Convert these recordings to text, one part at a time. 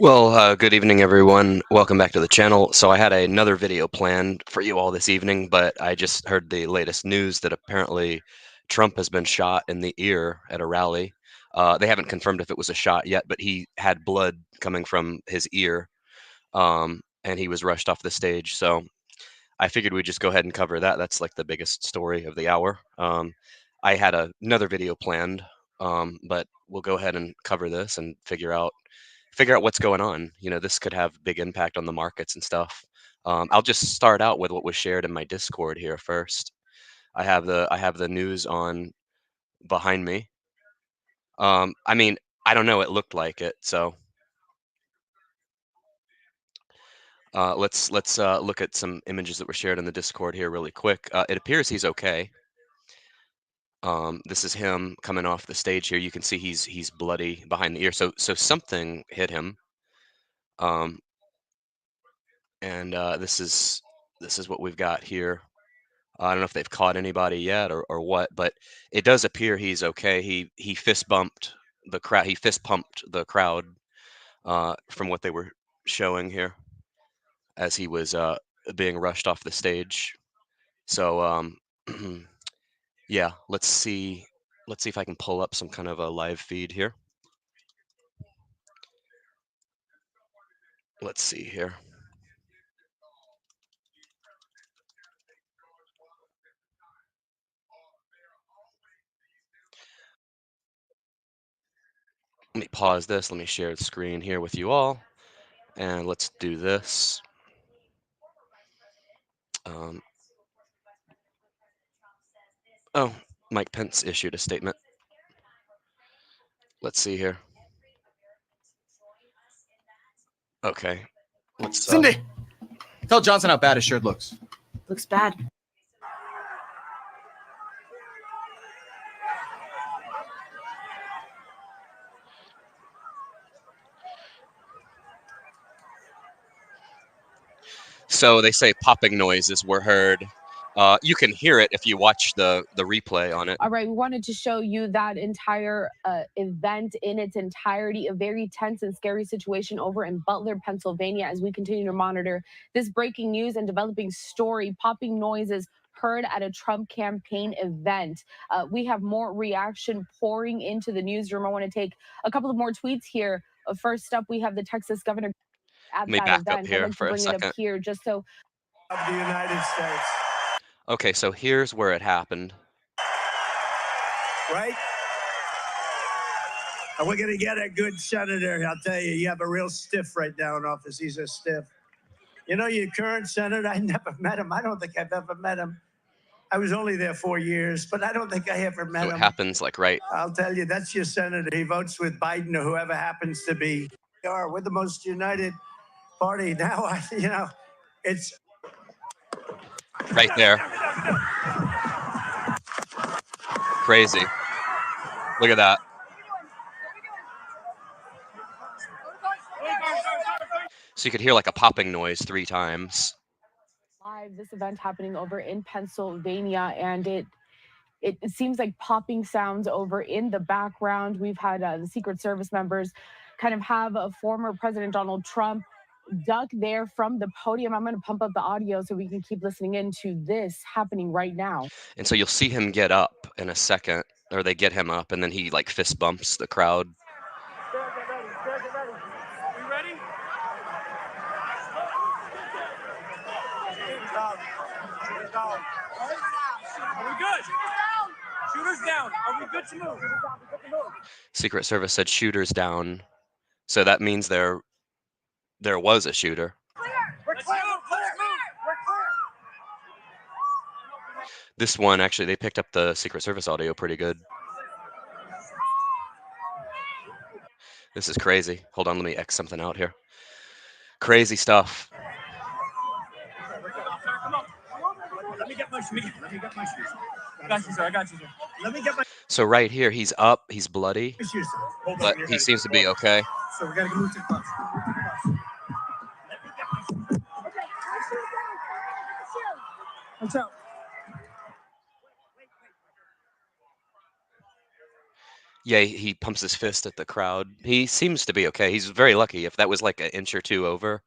Well, good evening, everyone. Welcome back to the channel. So I had another video planned for you all this evening, but I just heard the latest news that apparently Trump has been shot in the ear at a rally. They haven't confirmed if it was a shot yet, but he had blood coming from his ear, and he was rushed off the stage. So I figured we'd just go ahead and cover that. That's like the biggest story of the hour. I had another video planned, but we'll go ahead and cover this and figure out what's going on. This could have big impact on the markets and stuff. I'll just start out with what was shared in my Discord here first. I have the news on behind me. I mean, I don't know. It looked like it, so let's look at some images that were shared in the Discord here really quick. It appears he's okay. This is him coming off the stage here. You can see he's bloody behind the ear. So something hit him. Um, and this is what we've got here. I don't know if they've caught anybody yet or what, but it does appear he's okay. He fist bumped the crowd. He fist pumped the crowd from what they were showing here as he was being rushed off the stage. So yeah, let's see. Let's see if I can pull up some kind of a live feed here. Let's see here. Let me pause this. Let me share the screen here with you all. And let's do this. Um, oh, Mike Pence issued a statement. Let's see here. Okay. Let's. Cindy, tell Johnson how bad his shirt looks. Looks bad. So they say popping noises were heard. You can hear it if you watch the replay on it. All right, we wanted to show you that entire event in its entirety, a very tense and scary situation over in Butler, Pennsylvania, as we continue to monitor this breaking news and developing story, popping noises heard at a Trump campaign event. We have more reaction pouring into the newsroom. I want to take a couple of more tweets here. First up, we have the Texas governor at Let me that back event. up here I'd like for to a bring it second. up here just so. Of the United States. Okay, so here's where it happened. Right? And we're going to get a good senator. I'll tell you, you have a real stiff right now in office. He's a stiff. You know, your current senator, I never met him. I don't think I've ever met him. I was only there 4 years, but I don't think I ever met So him. it happens like right. I'll tell you, that's your senator. He votes with Biden or whoever happens to be. We're the most united party now. You know, it's Right there. Crazy. Look at that. So you could hear like a popping noise 3 times. Live, this event happening over in Pennsylvania, and it seems like popping sounds over in the background. We've had the Secret Service members kind of have a former President Donald Trump duck there from the podium. I'm going to pump up the audio so we can keep listening into this happening right now. And so you'll see him get up in a second, or they get him up, and then he like fist bumps the crowd. You ready? Are we good? Shooters down. Are we good to move? Secret Service said shooters down. So that means there was a shooter. Let's move. Let's move. We're clear. This one, actually, they picked up the Secret Service audio pretty good. This is crazy. Hold on, let me X something out here. Crazy stuff. Let me get my shoes. I got you, sir. I got you, sir. Let me get my So right here, he's up, he's bloody, shoes. Hold on, but you're he ready. seems to be okay. So we gotta move to the bus. Watch out. Yeah, he pumps his fist at the crowd. He seems to be okay. He's very lucky. If that was like an inch or two over,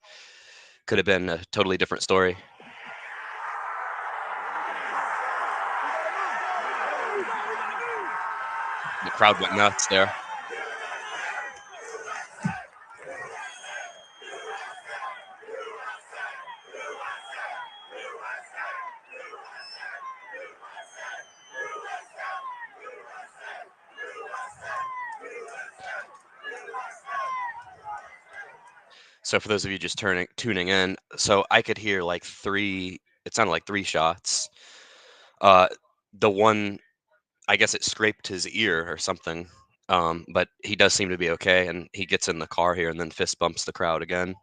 could have been a totally different story. The crowd went nuts there. So for those of you just tuning in, so I could hear like three. It sounded like three shots. Uh, the one, I guess it scraped his ear or something. But he does seem to be okay, and he gets in the car here and then fist bumps the crowd again.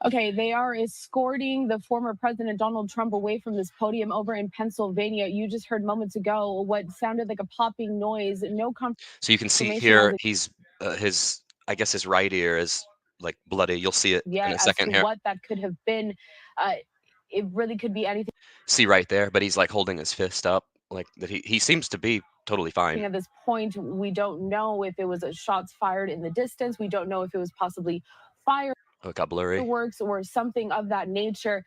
Okay, they are escorting the former President Donald Trump away from this podium over in Pennsylvania. You just heard moments ago what sounded like a popping noise. No So you can see confirmation here as he's his, I guess his right ear is like bloody. You'll see it in yet a as second to here. what that could have been. Uh, it really could be anything See right there, but he's like holding his fist up like that. He seems to be totally fine. at this point. We don't know if it was a shots fired in the distance. We don't know if it was possibly Oh, it got blurry. fireworks or something of that nature.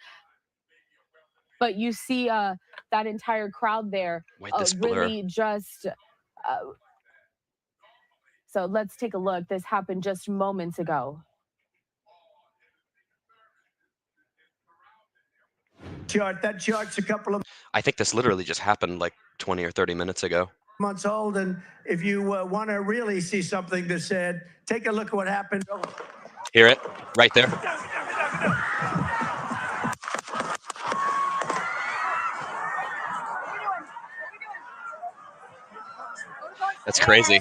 But you see that entire crowd there Wait, this blur. really just. So let's take a look. This happened just moments ago. That chart's a couple of I think this literally just happened like 20 or 30 minutes ago. months old, and if you want to really see something that's sad, take a look at what happened. Hear it right there. That's crazy.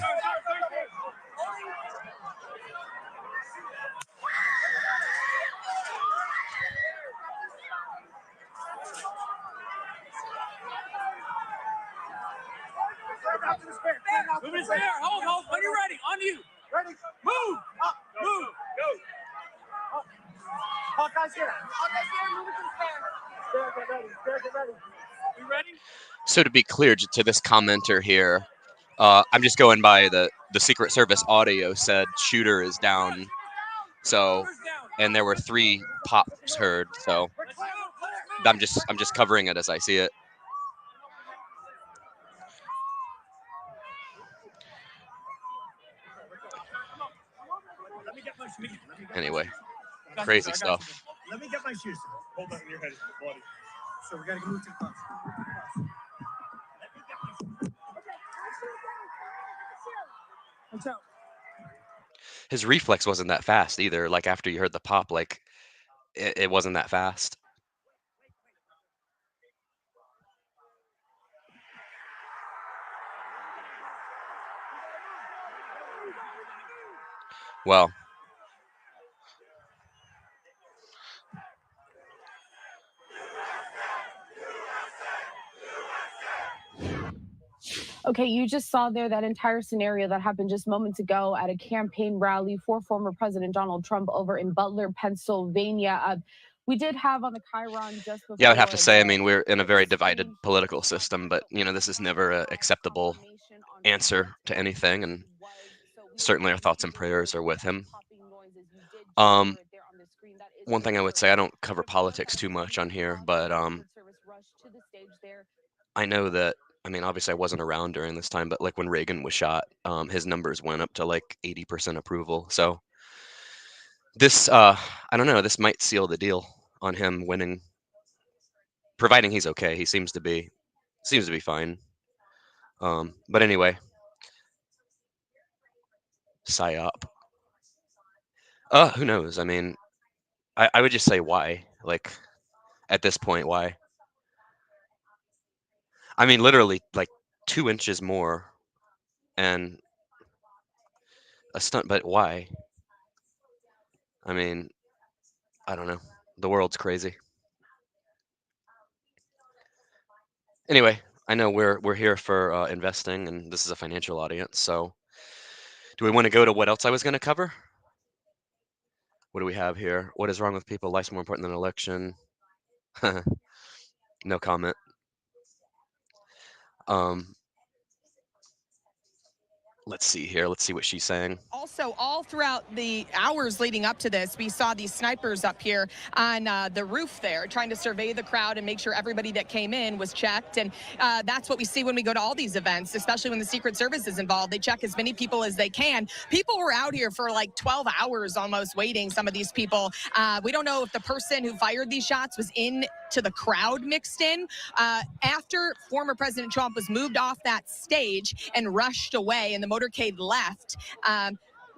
Move his hair. Hold. When you're ready, on you. Ready. Move. Up. Move. Go. Hawkeye's here. Hawkeye's here. Move it to the stand. Get ready. You ready? So to be clear to this commenter here, I'm just going by the Secret Service audio said shooter is down. So, and there were 3 pops heard. So I'm just covering it as I see it. Anyway, crazy stuff. Let me get my shoes. Hold on, your head is bloody. So we got to move to the class. Watch out. His reflex wasn't that fast either. Like after you heard the pop, like it wasn't that fast. Well, Okay, you just saw there that entire scenario that happened just moments ago at a campaign rally for former President Donald Trump over in Butler, Pennsylvania. We did have on the Chiron just before. yeah, I would have to say, I mean, we're in a very divided political system, but this is never an acceptable answer to anything, and certainly our thoughts and prayers are with him. One thing I would say, I don't cover politics too much on here, but I know that, I mean, obviously I wasn't around during this time, but like when Reagan was shot, his numbers went up to like 80% approval. So this, I don't know, this might seal the deal on him winning, providing he's okay. He seems to be fine. But anyway, psyop. Who knows? I mean, I would just say why. Like at this point, why? I mean, literally like 2 inches more and a stunt, but why? I mean, I don't know. The world's crazy. Anyway, I know we're here for investing, and this is a financial audience. So, do we want to go to what else I was going to cover? What do we have here? What is wrong with people? Life's more important than an election. No comment. Um, Let's see here. Let's see what she's saying. Also, all throughout the hours leading up to this, we saw these snipers up here on the roof there trying to survey the crowd and make sure everybody that came in was checked. And that's what we see when we go to all these events, especially when the Secret Service is involved. They check as many people as they can. People were out here for like 12 hours almost waiting, some of these people. We don't know if the person who fired these shots was in to the crowd mixed in. After former President Trump was moved off that stage and rushed away and the motorcade left,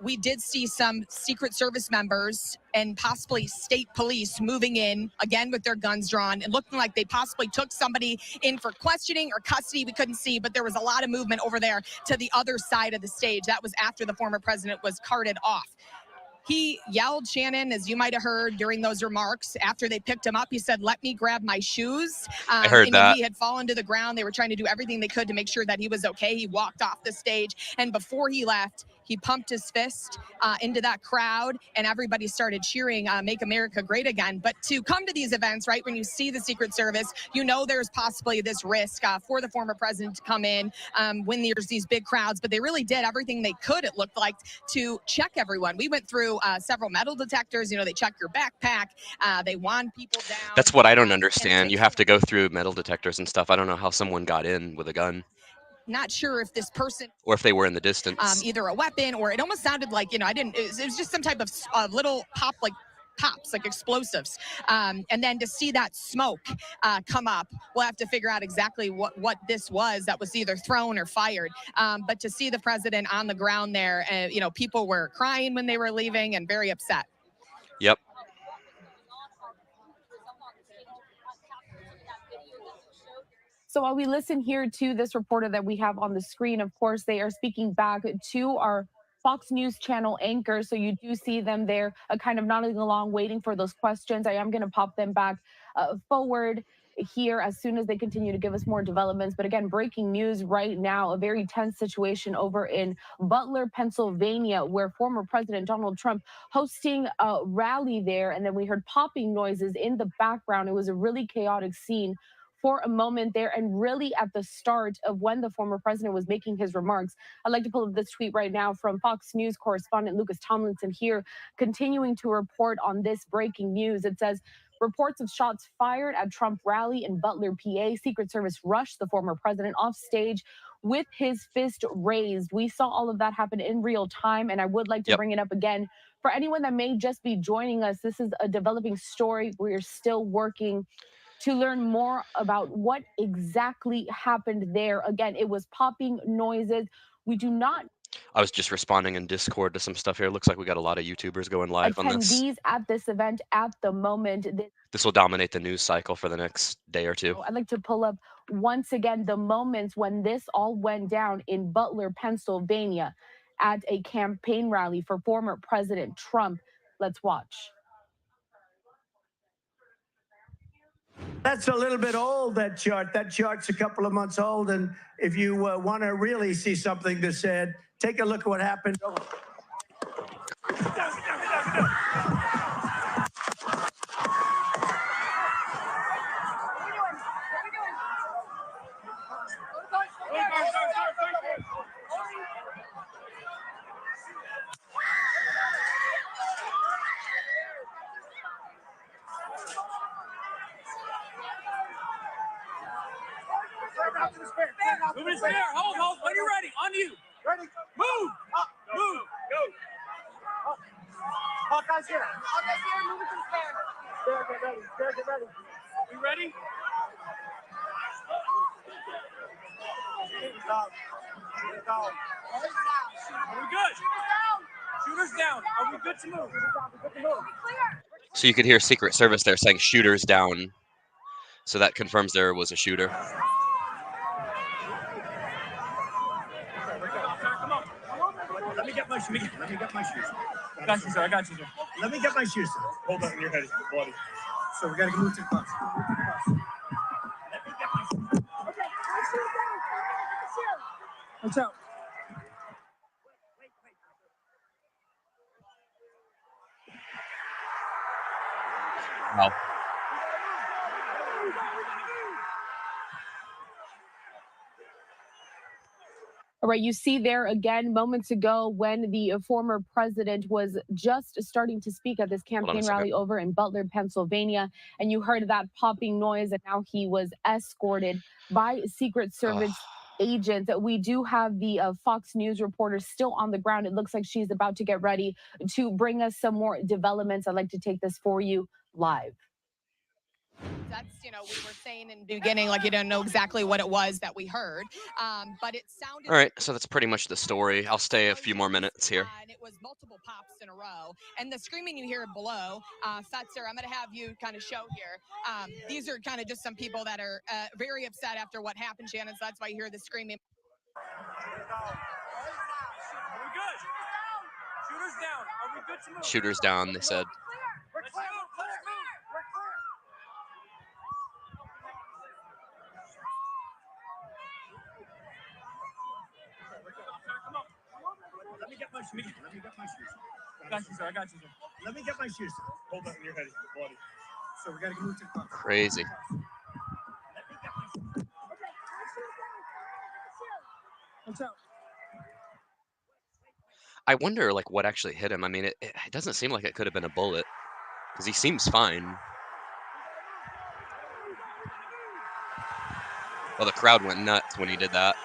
we did see some Secret Service members and possibly state police moving in, again with their guns drawn and looking like they possibly took somebody in for questioning or custody. We couldn't see, but there was a lot of movement over there to the other side of the stage. That was after the former president was carted off. He yelled, Shannon, as you might have heard during those remarks, after they picked him up, he said, "Let me grab my shoes." I heard that. He had fallen to the ground. They were trying to do everything they could to make sure that he was okay. He walked off the stage, and before he left, he pumped his fist into that crowd, and everybody started cheering, "Make America Great Again." But to come to these events, right, when you see the Secret Service, you know there's possibly this risk for the former president to come in when there's these big crowds. But they really did everything they could, it looked like, to check everyone. We went through several metal detectors. You know, they check your backpack. They wand people down. That's what I don't understand. You have to go through metal detectors and stuff. I don't know how someone got in with a gun. Not sure if this person, or if they were in the distance, either a weapon or it almost sounded like, you know, it was just some type of little pops, like explosives. And then to see that smoke come up, we'll have to figure out exactly what this was that was either thrown or fired. But to see the president on the ground there, you know, people were crying when they were leaving and very upset. Yep. So while we listen here to this reporter that we have on the screen, of course, they are speaking back to our Fox News channel anchor. So you do see them there kind of nodding along, waiting for those questions. I am going to pop them back forward here as soon as they continue to give us more developments. But again, breaking news right now, a very tense situation over in Butler, Pennsylvania, where former President Donald Trump hosting a rally there. And then we heard popping noises in the background. It was a really chaotic scene for a moment there, and really at the start of when the former president was making his remarks. I'd like to pull up this tweet right now from Fox News correspondent Lucas Tomlinson here, continuing to report on this breaking news. It says, reports of shots fired at Trump rally in Butler, PA. Secret Service rushed the former president off stage with his fist raised. We saw all of that happen in real time, and I would like to bring it up again. For anyone that may just be joining us, this is a developing story. We're still working to learn more about what exactly happened there. Again, it was popping noises. We do not. I was just responding in Discord to some stuff here. Looks like we got a lot of YouTubers going live on this. Attendees at this event at the moment. This will dominate the news cycle for the next day or two. I'd like to pull up once again the moments when this all went down in Butler, Pennsylvania, at a campaign rally for former President Trump. Let's watch. That's a little bit old, that chart. That chart's a couple of months old. And if you want to really see something that's said, take a look at what happened. Move it there. Hold. When you're ready. On you. Ready. Move. Up. Move. Go. Up. Hawkeye's here. Hawkeye's here. Move it to the stair. Stair, get ready. Stair, get ready. You ready? Stop. Stop. Are we good? Shooters down. Are we good to move? So you could hear Secret Service there saying shooters down. So that confirms there was a shooter. Let me get my shoes. I got you, sir. Let me get my shoes. Hold on, your head is bloody. So we got to move to the bus. Watch out. Wow. All right, you see there again moments ago when the former president was just starting to speak at this Hold on a campaign second. rally over in Butler, Pennsylvania, and you heard that popping noise, and now he was escorted by Secret Service agents. We do have the Fox News reporter still on the ground. It looks like she's about to get ready to bring us some more developments. I'd like to take this for you live. That's, we were saying in the beginning, like you don't know exactly what it was that we heard, but it sounded. All right, so that's pretty much the story. I'll stay a few more minutes here. And it was multiple pops in a row, and the screaming you hear below. Fetzer, I'm going to have you kind of show here. These are kind of just some people that are very upset after what happened, Shannon. So that's why you hear the screaming. Are we good? Shooters down. Are we good to move? Shooters down, they said. We're clear. Let's move. We're clear. Come on. Let me get my shoes. I got you, sir. Let me get my shoes. Hold on, your head is bloody. So we gotta move to the car. Crazy. What's up? I wonder, like, what actually hit him. I mean, it doesn't seem like it could have been a bullet, because he seems fine. Well, the crowd went nuts when he did that.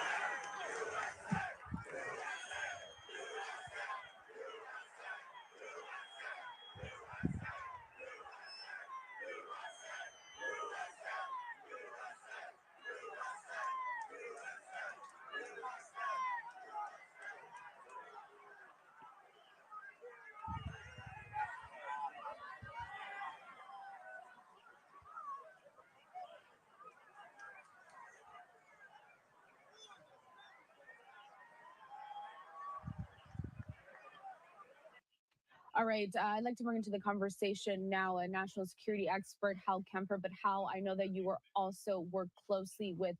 All right, I'd like to bring into the conversation now a national security expert, Hal Kemper. But Hal, I know that you were also worked closely with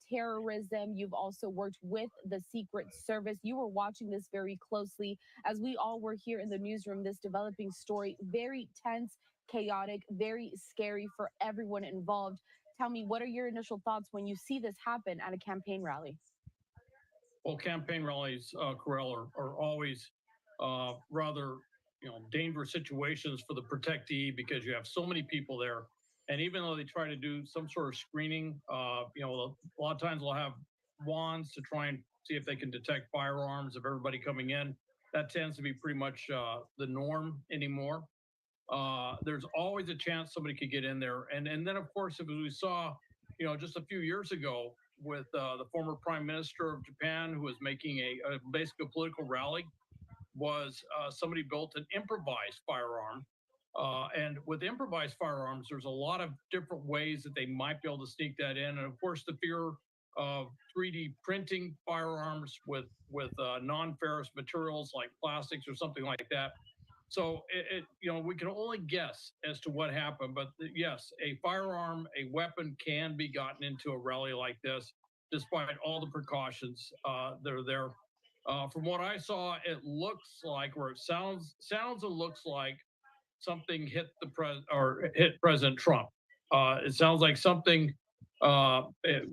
terrorism. You've also worked with the Secret Service. You were watching this very closely, as we all were here in the newsroom. This developing story, very tense, chaotic, very scary for everyone involved. Tell me, what are your initial thoughts when you see this happen at a campaign rally? Well, campaign rallies, Corell, are always rather dangerous situations for the protectee, because you have so many people there. And even though they try to do some sort of screening, a lot of times they'll have wands to try and see if they can detect firearms of everybody coming in. That tends to be pretty much the norm anymore. There's always a chance somebody could get in there. And then, of course, as we saw, just a few years ago with the former prime minister of Japan, who was making a basically a political rally, was somebody built an improvised firearm. And with improvised firearms, there's a lot of different ways that they might be able to sneak that in. And of course, the fear of 3D printing firearms with non-ferrous materials like plastics or something like that. So we can only guess as to what happened, but yes, a firearm, a weapon can be gotten into a rally like this, despite all the precautions that are there. From what I saw, it looks like, or it sounds and looks like something hit hit President Trump. It sounds like something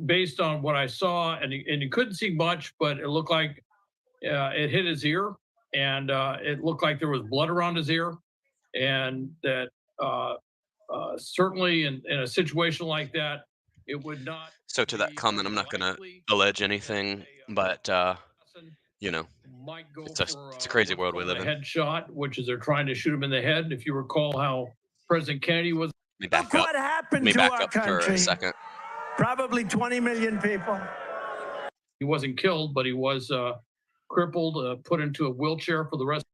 based on what I saw, and you couldn't see much, but it looked like it hit his ear. And it looked like there was blood around his ear, and that certainly in a situation like that, it would not. So to that comment, I'm not going to allege anything, but, might go it's a crazy world we live in. Headshot, which is they're trying to shoot him in the head. If you recall how President Kennedy was. Let me back Look up. what happened Let me to back our up for country. a second. Probably 20 million people. He wasn't killed, but he was crippled, put into a wheelchair for the rest.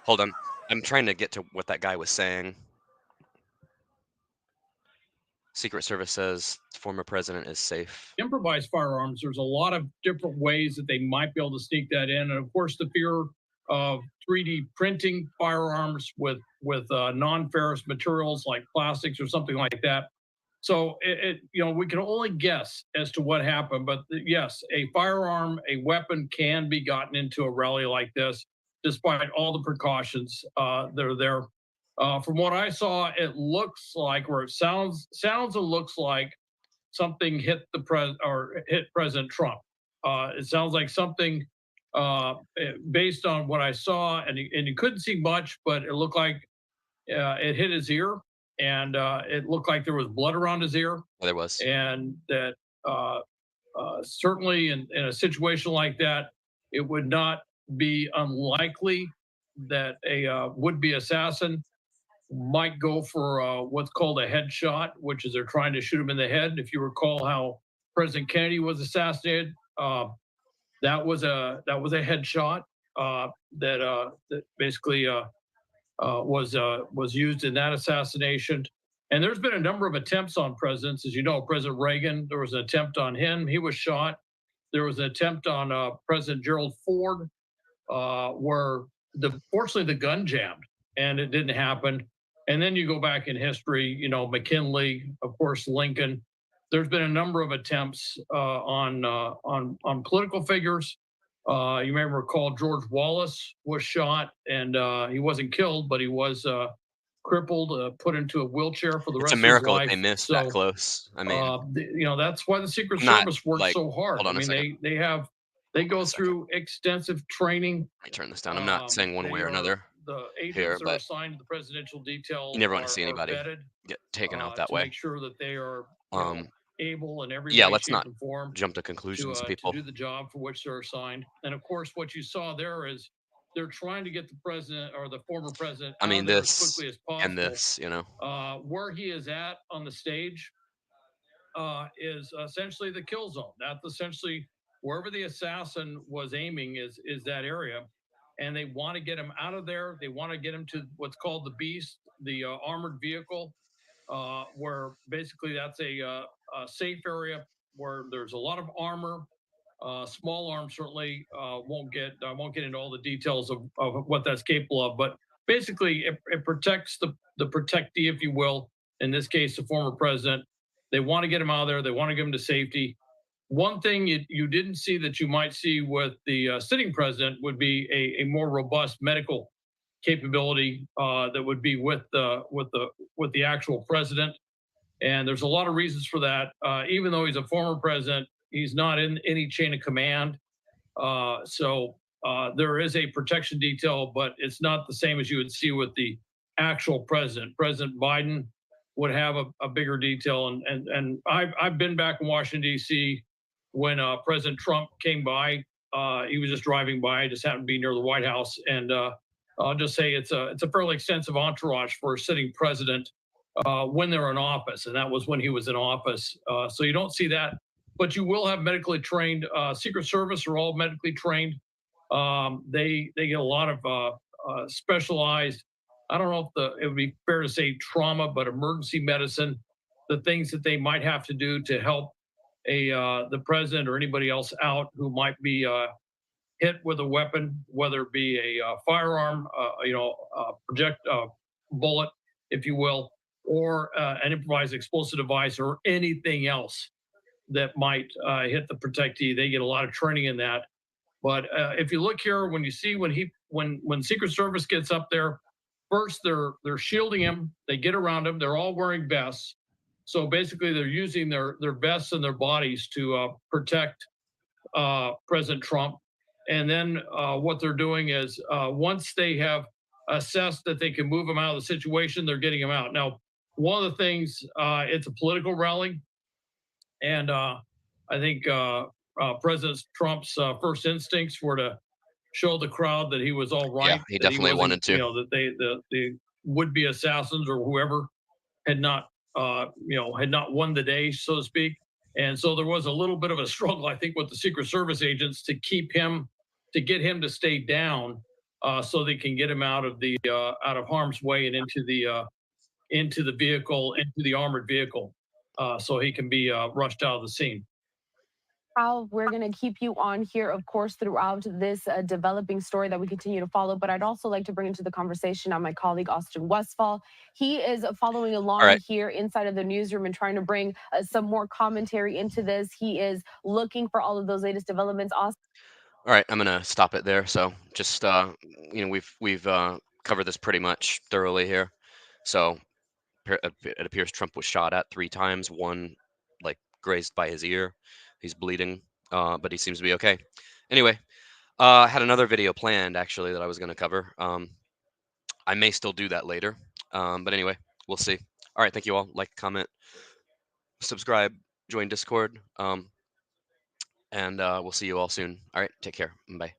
Hold on. I'm trying to get to what that guy was saying. Secret Service says former president is safe. Improvised firearms, there's a lot of different ways that they might be able to sneak that in. And of course, the fear of 3D printing firearms with non-ferrous materials like plastics or something like that. So we can only guess as to what happened, but yes, a firearm, a weapon can be gotten into a rally like this, despite all the precautions that are there. From what I saw, it looks like, or it sounds and looks like something hit hit President Trump. It sounds like something based on what I saw, and you couldn't see much, but it looked like it hit his ear, and it looked like there was blood around his ear. Oh, there was. And that certainly in a situation like that, it would not be unlikely that a would-be assassin might go for what's called a headshot, which is they're trying to shoot him in the head. If you recall how President Kennedy was assassinated, that was a headshot that basically was used in that assassination. And there's been a number of attempts on presidents, as you know. President Reagan, there was an attempt on him; he was shot. There was an attempt on President Gerald Ford, where fortunately the gun jammed and it didn't happen. And then you go back in history, McKinley, of course, Lincoln. There's been a number of attempts on political figures. You may recall George Wallace was shot, and he wasn't killed, but he was crippled, put into a wheelchair for the rest of his life. It's a miracle that they missed that close. I mean, that's why the Secret not Service works like, so hard. hold on I a mean, second. they go through extensive training. Let me turn this down. I'm not saying one way or another The agents here, that are but assigned to the presidential detail you never want to are see anybody vetted get taken out that to way. make sure that they are able in every Yeah, way, let's shape, not and form jump to conclusions, to people. do the job for which they're assigned. And of course, what you saw there is they're trying to get the president or the former president I mean, out of there as this quickly as possible. and this, Where he is at on the stage is essentially the kill zone. That's essentially wherever the assassin was aiming is that area. And they want to get him out of there. They want to get him to what's called the Beast, the armored vehicle, where basically that's a safe area where there's a lot of armor. Small arms certainly won't get into all the details of what that's capable of, but basically it protects the protectee, if you will. In this case, the former president. They want to get him out of there. They want to get him to safety. One thing you didn't see that you might see with the sitting president would be a more robust medical capability that would be with the actual president. And there's a lot of reasons for that. Even though he's a former president, he's not in any chain of command. So there is a protection detail, but it's not the same as you would see with the actual president. President Biden would have a bigger detail. And I've been back in Washington, D.C. when President Trump came by. He was just driving by, just happened to be near the White House. And I'll just say it's a fairly extensive entourage for a sitting president when they're in office. And that was when he was in office. So you don't see that. But you will have medically trained. Secret Service are all medically trained. They get a lot of specialized, I don't know if it would be fair to say trauma, but emergency medicine, the things that they might have to do to help the president or anybody else out who might be hit with a weapon, whether it be a firearm, bullet, if you will, or an improvised explosive device or anything else that might hit the protectee. They get a lot of training in that. But if you look here, when you see when Secret Service gets up there, first they're shielding him. They get around him. They're all wearing vests. So basically, they're using their vests and their bodies to protect President Trump. And then what they're doing is once they have assessed that they can move him out of the situation, they're getting him out. Now, one of the things, it's a political rally. And I think President Trump's first instincts were to show the crowd that he was all right. Yeah, he definitely wanted to. That the would-be assassins or whoever had not won the day, so to speak. And so there was a little bit of a struggle, I think, with the Secret Service agents to get him to stay down, so they can get him out of harm's way and into the vehicle, into the armored vehicle. So he can be rushed out of the scene. how we're going to keep you on here, of course, throughout this developing story that we continue to follow. But I'd also like to bring into the conversation on my colleague, Austin Westfall. He is following All along right. here inside of the newsroom and trying to bring some more commentary into this. He is looking for all of those latest developments. Austin. All right, I'm gonna stop it there. So just we've covered this pretty much thoroughly here. So it appears Trump was shot at 3 times. One like grazed by his ear. He's bleeding, but he seems to be okay. Anyway, I had another video planned actually that I was gonna cover. I may still do that later. But anyway, we'll see. All right, thank you all. Like, comment, subscribe, join Discord, and we'll see you all soon. All right, take care. Bye.